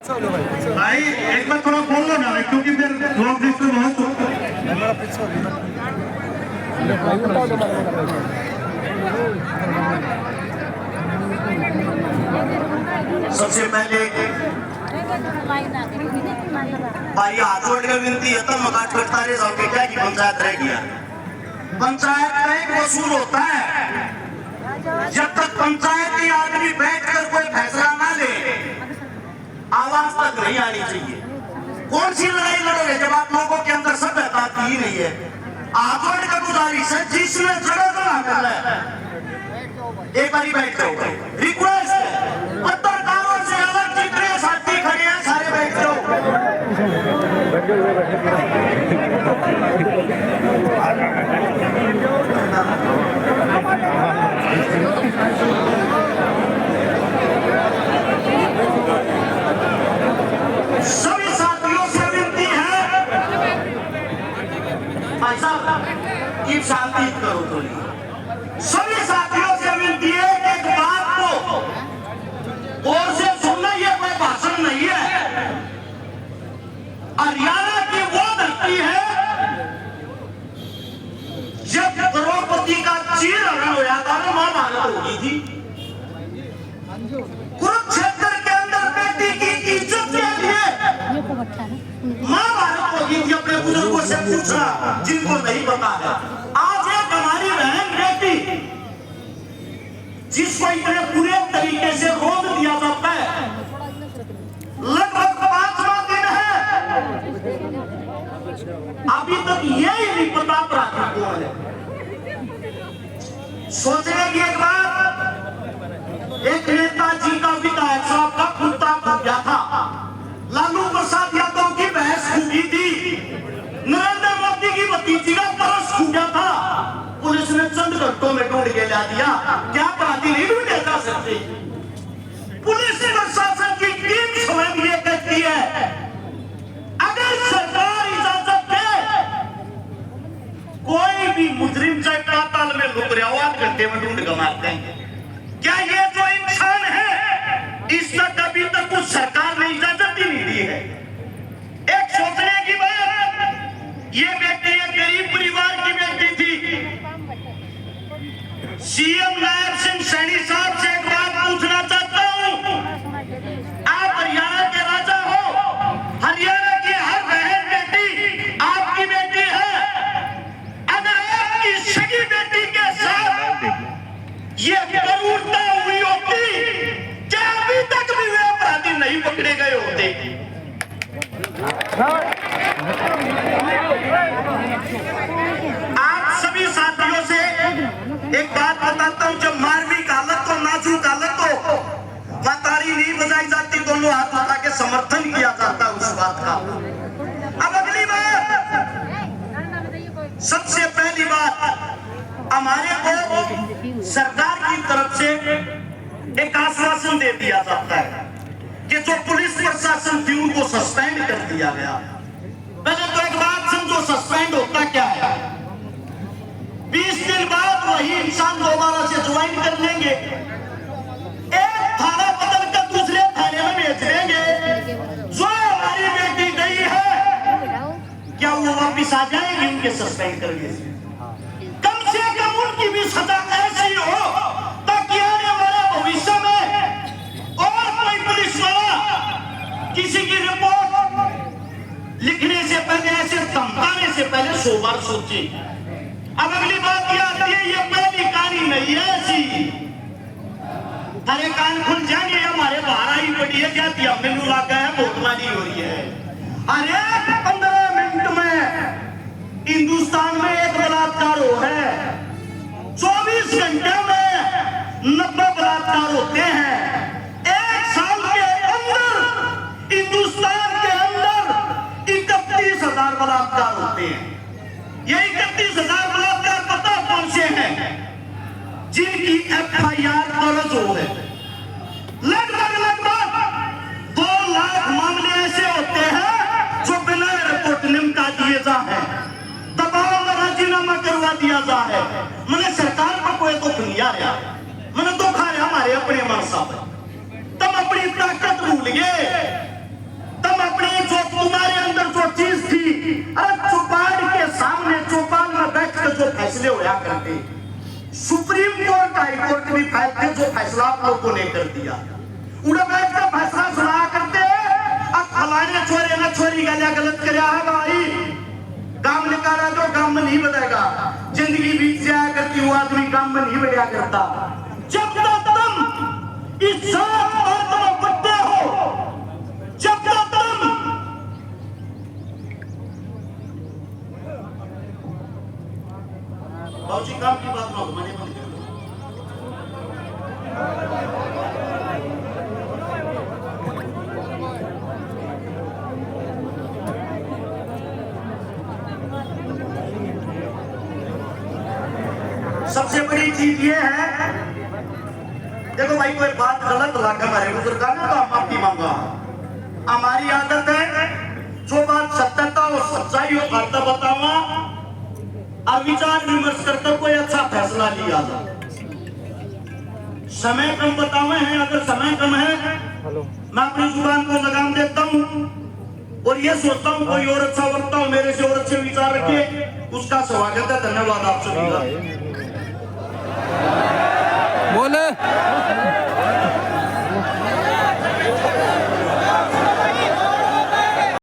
भाई एक बार थोड़ा बोल लो ना क्योंकि फिर लोग डिस्टर्ब हो तो सबसे पहले भाई हाथ जोड़ के विनती है तब मकान करता रहे सब क्या की पंचायत रह गया। पंचायत का एक वसूल होता है, जब तक पंचायत की आदमी बैठकर कोई फैसला ना ले आवाज तक नहीं आनी चाहिए। कौन सी लड़ाई लड़ोगे जब आप लोगों के अंदर सभ्यता ही नहीं है। हाथ जोड़ कर गुजारिश है जिसने जगह जगह कर है एक बारी बैठ जाओ। रिक्वेस्ट है पत्रकारों से अलग जितने साथी खड़े हैं सारे बैठ जाओ। सभी साथियों से विनती है भाई साहब की शांति करो थोड़ी। सभी साथियों से विनती है कि एक बात को और से सुनना ये कोई भाषण नहीं है। हरियाणा की वो धरती है जब द्रौपदी का चीरहरण होया था ना महाभारत होगी थी। कुरुक्षेत्र के अंदर बेटी की इज्जत के लिए महाभारत होगी थी। अपने बुजुर्गों से पूछना जिनको नहीं पता है। आज एक हमारी बहन बेटी जिसको इतने पूरे तरीके से रोक दिया जाता है, लगभग 5वां दिन है, अभी तक यही नहीं पता अपराधी कौन है। सोचने की एक बात, एक नेताजी का विधायक साहब का कुत्ता खो गया था, लालू प्रसाद यादव की भैंस खूबी थी, नरेंद्र मोदी की भतीजी का परस खूबा था। पुलिस ने चंद घंटों में ढूंढ के ला दिया। क्या अपराधी नहीं ढूंढे जा सकते? पुलिस प्रशासन की टीम स्वयं ये कहती है अगर सरकार इजाजत दे कोई भी मुजरिम चाहे पाताल में लुक रहा हो 8 घंटे में ढूंढ कर मारते हैं। क्या ये जो इंसान है इस तक अभी तक कुछ सरकार ने इजाजत ही नहीं दी है। एक सोचने की बात, ये बेटी एक गरीब परिवार की बेटी थी। सीएम नायब सिंह सैनी साहब से एक बात पूछना चाहता हूं, आप हरियाणा के राजा हो, हरियाणा की हर बहन बेटी आपकी बेटी है। अगर आपकी सगी बेटी के साथ ये क्रूरता हुई होती क्या अभी तक भी वे अपराधी नहीं पकड़े गए होते? आप सभी साथियों से एक बात बताता हूं, जब मारवीक हालत हो, नाजुक हालत हो, ताली नहीं बजाई जाती, दोनों हाथ उठा के समर्थन किया जाता उस बात का। अब अगली बात, सबसे पहली बात, हमारे को सरकार की तरफ से एक आश्वासन दे दिया जाता है कि जो पुलिस प्रशासन थी उनको सस्पेंड कर दिया गया। पहले तो एक बात समझो, सस्पेंड होता क्या है? 20 दिन बाद वही इंसान दोबारा से ज्वाइन कर लेंगे, एक थाना बदल कर दूसरे थाने में भेज देंगे। जो हमारी बेटी गई है क्या वो वापिस आ जाएगी उनके सस्पेंड करने से? कम से कम उनकी भी सजा ऐसी हो ताकि आने वाले भविष्य में और कोई पुलिस वाला किसी की रिपोर्ट लिखने से पहले, ऐसे धमकाने से पहले 100 बार सोचे। अब अगली बात यह आती है, ये पहली कहानी नहीं है ऐसी। हरे कान खुल जाएंगे, हमारे बाहर आई पड़ी है क्या दिया मेनू लगा है, भोकमारी हो रही है। अरे 15 मिनट में हिंदुस्तान में एक बलात्कार हो है, 24 घंटे में 90 बलात्कार होते हैं। 1 साल के अंदर हिंदुस्तान के अंदर 31,000 बलात्कार होते हैं। ये 31,000 बलात्कार पता कौन से हैं? जिनकी FIR दर्ज हो है। लगभग 2 लाख मामले ऐसे होते हैं जो बिना रिपोर्ट निमटा दिए जा है, दबाव में राजीनामा करवा दिया जा है। मैंने सरकार पर कोई दुख नहीं आ रहा, मैंने दुख आ रहा हमारे अपने मन साहब। तब अपनी ताकत भूल गए, फैसले होया करते, सुप्रीम कोर्ट हाई कोर्ट भी फैसले जो फैसला आप लोगों ने कर दिया, उड़ा बैठ का फैसला सुना करते अब फलाने छोरे ना छोरी गया गलत कराया है भाई, काम निकाला तो काम में नहीं बढ़ेगा, जिंदगी बीत जाया करती वो आदमी काम में नहीं बढ़िया करता। जब तक तुम इस जात और तुम बट्टे हो, जब तक तुम बहुत सी काम की बात ना हो, मैंने बंद कर दो। सबसे बड़ी चीज ये है, देखो भाई कोई बात गलत लगा हमारे बुजुर्ग ने तो हम माफी मांगा। हमारी आदत है जो बात सत्यता और सच्चाई हो करता बतावा और विचार विमर्श करते कोई अच्छा फैसला लिया जाए। समय कम बतावे हैं, अगर समय कम है मैं अपनी जुबान को लगाम देता हूँ और ये सोचता हूँ कोई और अच्छा वर्ता हो मेरे से और अच्छे विचार रखे, उसका स्वागत है। धन्यवाद आप सभी का।